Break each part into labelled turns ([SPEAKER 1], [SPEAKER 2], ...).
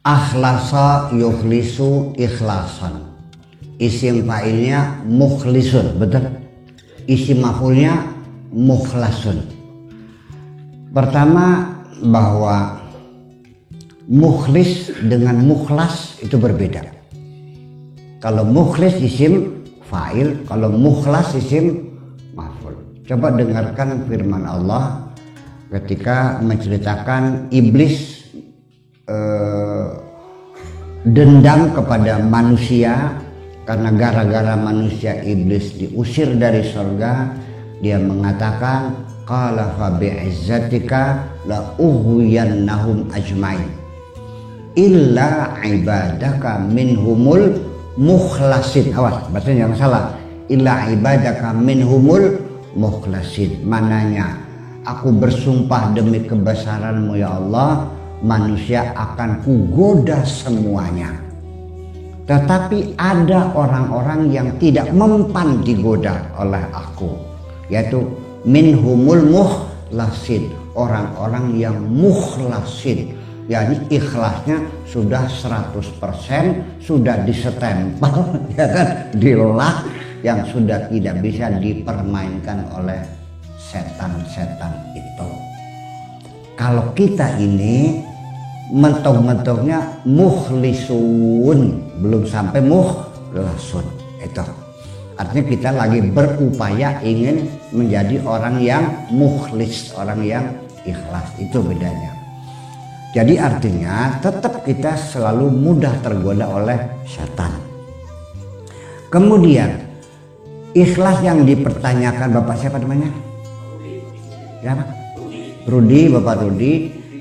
[SPEAKER 1] Akhlasa yukhlisu ikhlasan. Isim fa'ilnya mukhlisun, betul? Isim maf'ulnya mukhlasun. Pertama, bahwa mukhlis dengan mukhlas itu berbeda. Kalau mukhlis isim fa'il, kalau mukhlas isim maf'ul. Coba dengarkan firman Allah ketika menceritakan iblis dendam kepada manusia karena gara-gara manusia iblis diusir dari surga. Dia mengatakan, qala fa bi'izzatika la ughwiyannahum ajmain illa ibadaka minhumul mukhlasin. Awas, bacanya jangan salah. Illa ibadaka minhumul mukhlasin. Mananya, aku bersumpah demi kebesaranmu ya Allah, manusia akan kugoda semuanya. Tetapi ada orang-orang yang tidak mempan digoda oleh aku, yaitu minhumul mukhlasin, orang-orang yang mukhlasin, yakni ikhlasnya sudah 100%, sudah disestempel, ya kan, dilak, yang sudah tidak bisa dipermainkan oleh setan-setan itu. Kalau kita ini mentok-mentoknya mukhlisun, belum sampai mukhlasun, itu artinya kita lagi berupaya ingin menjadi orang yang mukhlis, orang yang ikhlas. Itu bedanya. Jadi artinya tetap kita selalu mudah tergoda oleh setan. Kemudian ikhlas yang dipertanyakan Bapak siapa namanya? Siapa? Rudi, Bapak Rudi.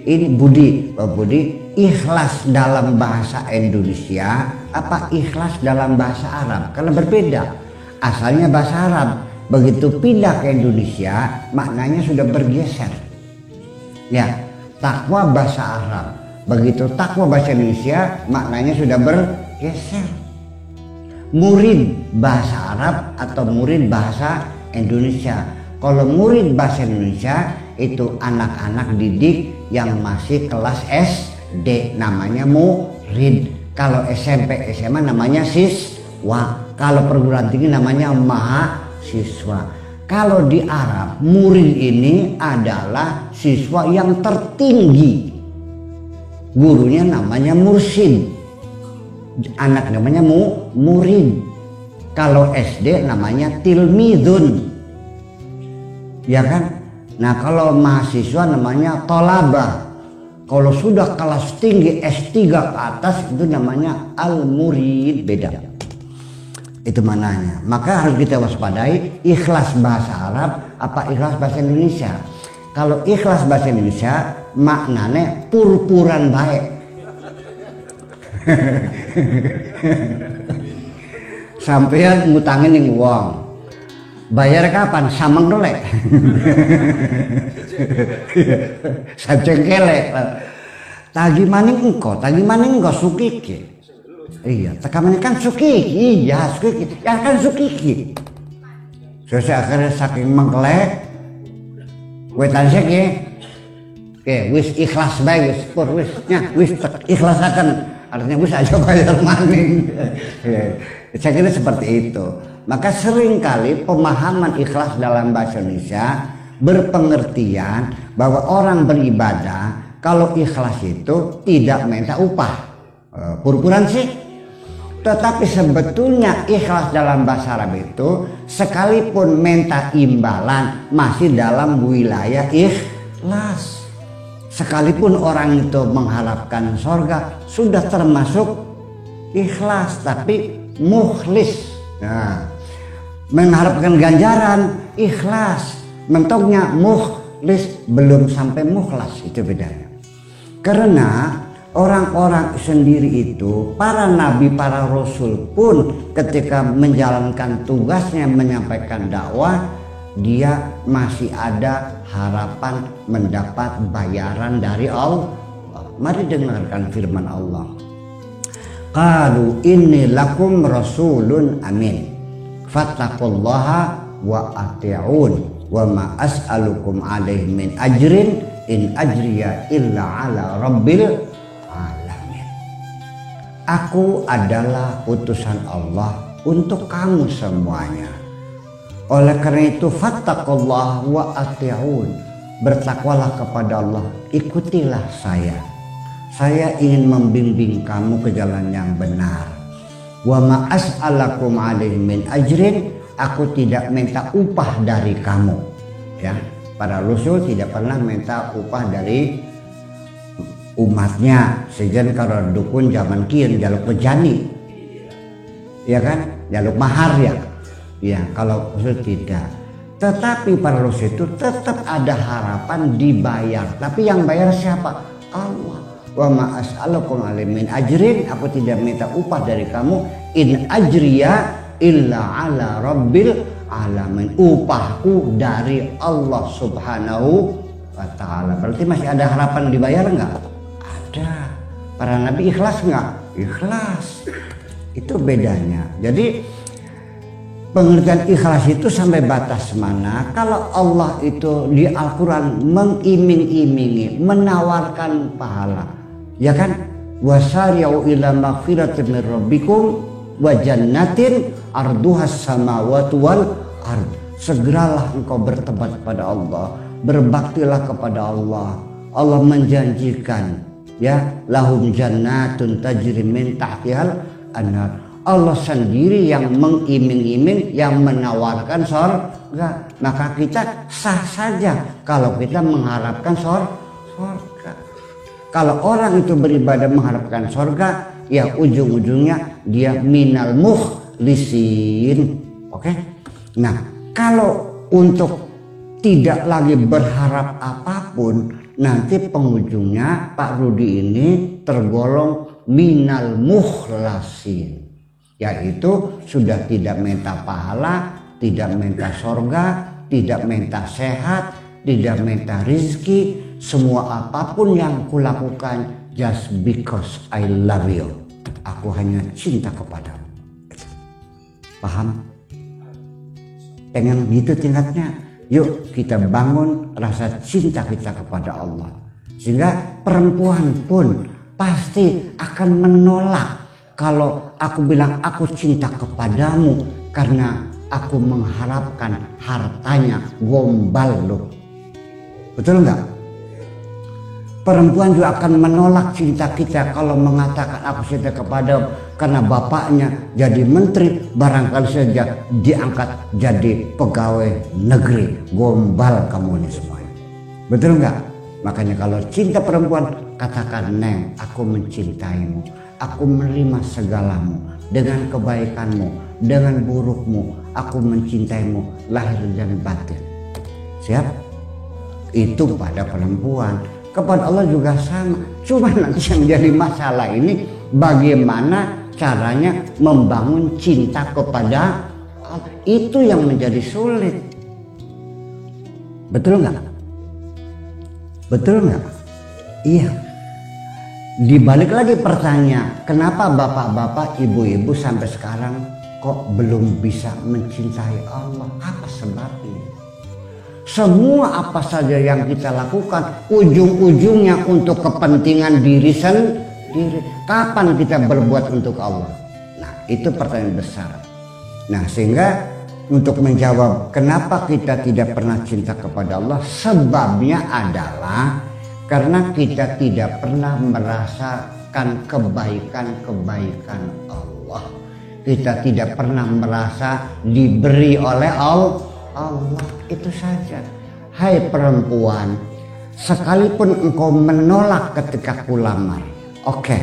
[SPEAKER 1] Ini Budi, Bapak Budi. Ikhlas dalam bahasa Indonesia apa ikhlas dalam bahasa Arab? Karena berbeda. Asalnya bahasa Arab, begitu pindah ke Indonesia maknanya sudah bergeser. Ya, takwa bahasa Arab, begitu takwa bahasa Indonesia maknanya sudah bergeser. Murid bahasa Arab atau murid bahasa Indonesia. Kalau murid bahasa Indonesia itu anak-anak didik yang masih kelas SD, namanya murid. Kalau SMP SMA namanya siswa. Kalau perguruan tinggi namanya mahasiswa. Kalau di Arab, murid ini adalah siswa yang tertinggi. Gurunya namanya mursyid. Anak namanya murid. Kalau SD namanya tilmidun. Ya kan? Nah, kalau mahasiswa namanya tolabah. Kalau sudah kelas tinggi S3 ke atas itu namanya al-murid, beda. Itu mananya. Maka harus kita waspadai ikhlas bahasa Arab apa ikhlas bahasa Indonesia. Kalau ikhlas bahasa Indonesia maknanya purpuran baik. Sampeyan ngutangin yang uang, bayar kapan? Sameng dolek. Sajengkelek. Tagi maning engko sukiki. Iya, tekamannya kan sukiki, iya sukiki, ya kan sukiki. Saya akhirnya saking mengkelek, wetan sih, wis ikhlas baik, wis pur, wis ikhlas akan, artinya wis aja bayar maning. Saya kira seperti itu. Maka seringkali pemahaman ikhlas dalam bahasa Indonesia berpengertian bahwa orang beribadah kalau ikhlas itu tidak minta upah, purpuran sih. Tetapi sebetulnya ikhlas dalam bahasa Arab itu sekalipun minta imbalan masih dalam wilayah ikhlas. Sekalipun orang itu mengharapkan surga sudah termasuk ikhlas, tapi mukhlis. Nah, mengharapkan ganjaran ikhlas, mentoknya mukhlis, belum sampai mukhlas, itu bedanya. Karena orang-orang sendiri itu, para nabi, para rasul pun ketika menjalankan tugasnya menyampaikan dakwah, dia masih ada harapan mendapat bayaran dari Allah. Mari dengarkan firman Allah. Qalu inni lakum rasulun amin fattaqullaha wa ati'un wa ma as'alukum alaihi min ajrin in ajriya illa ala rabbil alamin. Aku adalah utusan Allah untuk kamu semuanya. Oleh karena itu fattaqullah wa ati'un. Bertakwalah kepada Allah, ikutilah saya. Saya ingin membimbing kamu ke jalan yang benar. Wa ma as'alakum alaihi min ajrin. Aku tidak minta upah dari kamu. Ya, para rasul tidak pernah minta upah dari umatnya. Sejen kalau dukun zaman kieu jaluk pejani, ya kan, jaluk mahar ya. Ya, kalau rasul tidak. Tetapi para rasul itu tetap ada harapan dibayar. Tapi yang bayar siapa? Allah. Wa ma as'alukum alaihi min ajrin. Aku tidak minta upah dari kamu. In ajriya illa ala rabbil alamin. Upahku dari Allah subhanahu wa ta'ala. Berarti masih ada harapan dibayar enggak? Ada. Para nabi ikhlas enggak? Ikhlas. Itu bedanya. Jadi pengertian ikhlas itu sampai batas mana? Kalau Allah itu di Al-Quran mengiming-imingi, menawarkan pahala, ya kan? Wasari'u ila maghfiratin min rabbikum wa jannatin arduhas samawati wal ard. Segeralah engkau bertobat kepada Allah, berbaktilah kepada Allah. Allah menjanjikan, ya, lahum jannatun tajri min tahtihal anhar. Allah sendiri yang mengiming-iming, yang menawarkan surga. Maka kita sah saja kalau kita mengharapkan surga. Kalau orang itu beribadah mengharapkan surga, ya ujung-ujungnya dia minal mukhlisin. Oke? Nah, kalau untuk tidak lagi berharap apapun, nanti penghujungnya Pak Rudi ini tergolong minal mukhlasin. Yaitu sudah tidak minta pahala, tidak minta surga, tidak minta sehat, tidak minta rizki. Semua apapun yang kulakukan just because I love you. Aku hanya cinta kepadamu. Paham? Pengen gitu tingkatnya. Yuk kita bangun rasa cinta kita kepada Allah. Sehingga perempuan pun pasti akan menolak kalau aku bilang aku cinta kepadamu karena aku mengharapkan hartanya. Gombal loh. Betul nggak? Perempuan juga akan menolak cinta kita kalau mengatakan aku cinta kepadamu karena bapaknya jadi menteri, barangkali saja diangkat jadi pegawai negeri. Gombal kamu ini semuanya. Betul nggak? Makanya kalau cinta perempuan katakan, Neng, aku mencintaimu. Aku menerima segalamu dengan kebaikanmu, dengan burukmu. Aku mencintaimu lahir dan batin. Siap? Itu pada perempuan. Kepada Allah juga sama. Cuma nanti yang jadi masalah ini bagaimana caranya membangun cinta kepada Allah. Itu yang menjadi sulit. Betul nggak? Betul nggak? Iya. Dibalik lagi pertanyaan, kenapa bapak-bapak, ibu-ibu sampai sekarang kok belum bisa mencintai Allah? Apa sebabnya? Semua apa saja yang kita lakukan ujung-ujungnya untuk kepentingan diri sendiri. Kapan kita berbuat untuk Allah? Nah, itu pertanyaan besar. Nah, sehingga untuk menjawab kenapa kita tidak pernah cinta kepada Allah, sebabnya adalah karena kita tidak pernah merasakan kebaikan-kebaikan Allah. Kita tidak pernah merasa diberi oleh Allah. Itu saja. Hai perempuan, sekalipun engkau menolak ketika kulamar, oke.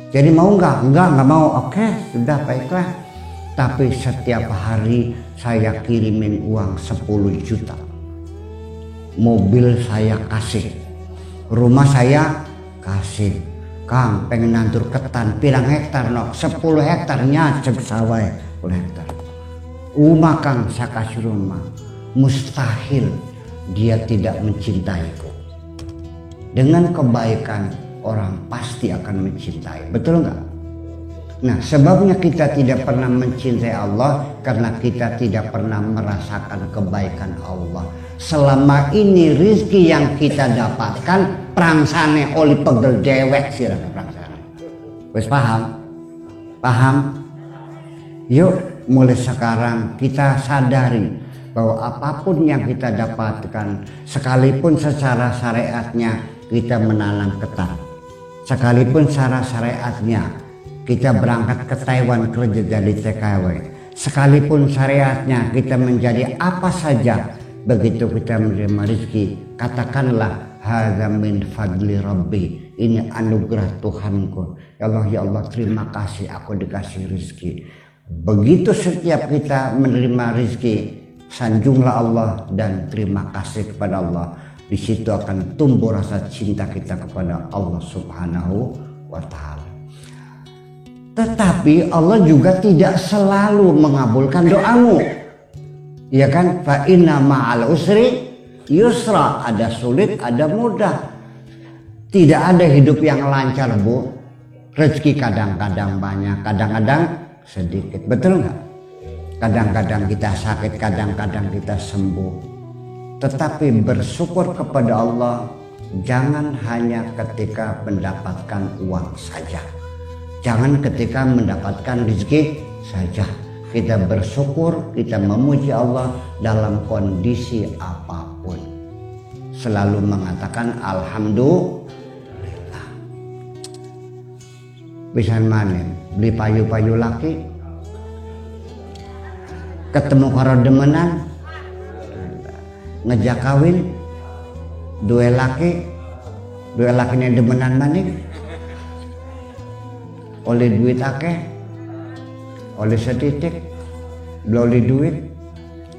[SPEAKER 1] Jadi mau nggak? Nggak mau. Oke, sudah baiklah. Tapi setiap hari saya kirimin uang 10 juta. Mobil saya kasih. Rumah saya kasih. Kang pengen nantur ketan pirang hektar no? 10 hektarnya cek sawah 10 hektar. Rumah Kang saya kasih rumah. Mustahil dia tidak mencintaiku. Dengan kebaikan orang pasti akan mencintai. Betul nggak? Nah, sebabnya kita tidak pernah mencintai Allah karena kita tidak pernah merasakan kebaikan Allah. Selama ini rizki yang kita dapatkan prangsane oli pegel dewek sih prangsane. Wes paham? Paham? Yuk mulai sekarang kita sadari bahwa apapun yang kita dapatkan, sekalipun secara syariatnya kita menanam ketan, sekalipun secara syariatnya kita berangkat ke Taiwan kerja jadi TKW, sekalipun syariatnya kita menjadi apa saja, begitu kita menerima rezeki, katakanlah hadza min fadli rabbi, ini anugerah Tuhanku. Ya Allah, terima kasih aku dikasih rezeki. Begitu setiap kita menerima rezeki, sanjunglah Allah dan terima kasih kepada Allah. Di situ akan tumbuh rasa cinta kita kepada Allah Subhanahu wa Ta'ala. Tetapi Allah juga tidak selalu mengabulkan doamu. Ya kan? Fa inna ma'al usri yusra, ada sulit, ada mudah. Tidak ada hidup yang lancar, Bu. Rezeki kadang-kadang banyak, kadang-kadang sedikit. Betul nggak? Kadang-kadang kita sakit, kadang-kadang kita sembuh. Tetapi bersyukur kepada Allah jangan hanya ketika mendapatkan uang saja. Jangan ketika mendapatkan rezeki saja. Kita bersyukur, kita memuji Allah dalam kondisi apapun. Selalu mengatakan alhamdulillah. Bisa manen, beli payu-payu laki, ketemu karo demenan, ngejak kawin, dua laki ini demenan maning, oleh duit akeh, oleh setitik, oleh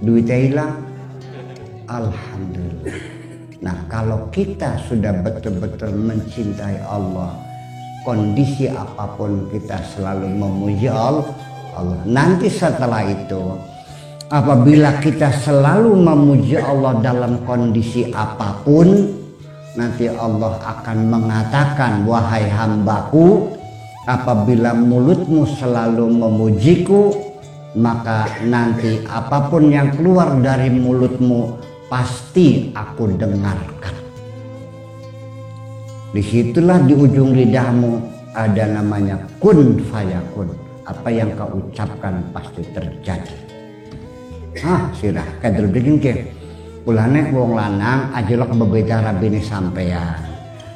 [SPEAKER 1] duitnya hilang, alhamdulillah. Nah, kalau kita sudah betul-betul mencintai Allah, kondisi apapun kita selalu memuji Allah. Nanti setelah itu, apabila kita selalu memuji Allah dalam kondisi apapun, nanti Allah akan mengatakan, wahai hambaku, apabila mulutmu selalu memujiku, maka nanti apapun yang keluar dari mulutmu pasti aku dengarkan. Disitulah di ujung lidahmu ada namanya kun fayakun. Apa yang kau ucapkan pasti terjadi. Sirah kadul bikin ke pulane wong lanang ajelok bebeja rabine sampean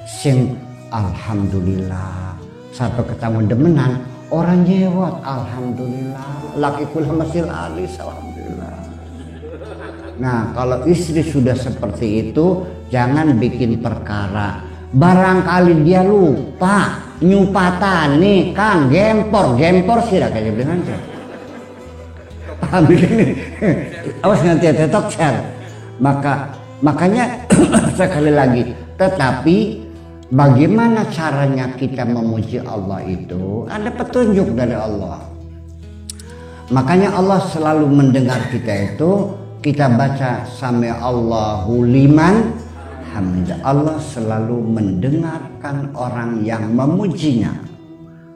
[SPEAKER 1] sing alhamdulillah sampai ketemu demenan orang jewat alhamdulillah, laki kula masil alis alhamdulillah. Nah, kalau istri sudah seperti itu jangan bikin perkara. Barangkali dia lupa nyupatan nih Kang, gempor sih kayak dengan saya. Paham ini? Awas nanti tetok share. Makanya sekali lagi, tetapi bagaimana caranya kita memuji Allah itu ada petunjuk dari Allah. Makanya Allah selalu mendengar kita itu, kita baca sami Allahu liman hamidah. Allah selalu mendengarkan orang yang memujinya.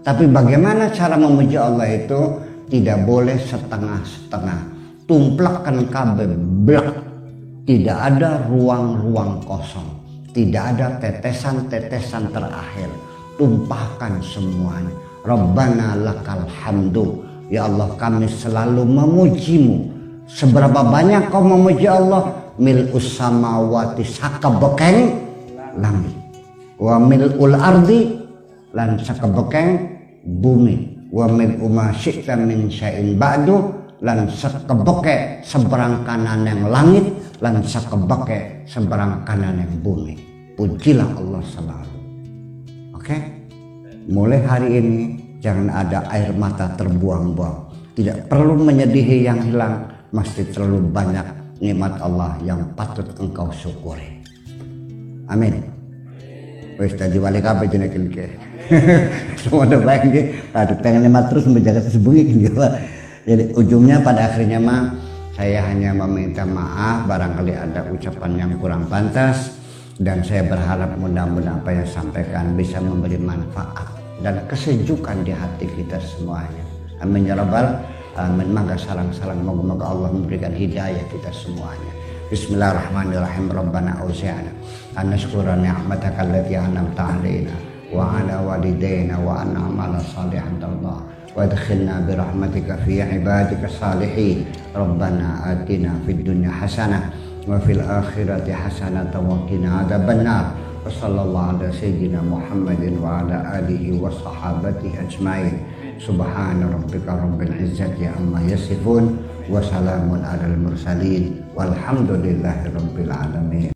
[SPEAKER 1] Tapi bagaimana cara memuji Allah itu? Tidak boleh setengah-setengah. Tumplakkan kabel blak. Tidak ada ruang-ruang kosong. Tidak ada tetesan-tetesan terakhir. Tumpahkan semuanya. Rabbana lakal hamdu. Ya Allah, kami selalu memujimu. Seberapa banyak kau memuji Allah? Mil'us samawati sakabekeng langit, wa mil'ul ardi lan sakabekeng bumi, wa mil'u ma syi'ta min syai'in ba'du lan sakabeke seberang kanan yang langit lan sakabeke seberang kanan yang bumi. Pujilah Allah selalu. Oke? Mulai hari ini jangan ada air mata terbuang-buang. Tidak perlu menyedihi yang hilang, mesti terlalu banyak nikmat Allah yang patut engkau syukuri. Amin. Wis tadi balik apa jeneng iki. Semua udah baik nggih. Aduh pengen nikmat terus menjaga sesebungi gitu. Jadi ujungnya pada akhirnya mah saya hanya meminta maaf barangkali ada ucapan yang kurang pantas, dan saya berharap mudah-mudahan apa yang sampaikan bisa memberi manfaat dan kesejukan di hati kita semuanya. Amin ya rabbal amin. Maka salam-salam moga-moga Allah memberikan hidayah kita semuanya. Bismillahirrahmanirrahim. Rabbana auzi'na an nashkura ni'mataka allati an'amta 'alaina wa 'ala walidayna wa an na'mala salihan tardah وادخلنا برحمتك في عبادك الصالحين ربنا آتنا في الدنيا حسنة وفي الآخرة حسنة وقنا عذاب النار وصلى الله على سيدنا محمد وعلى آله وصحابته أجمعين سبحان ربك رب العزة عما يصفون وسلام على المرسلين والحمد لله رب العالمين.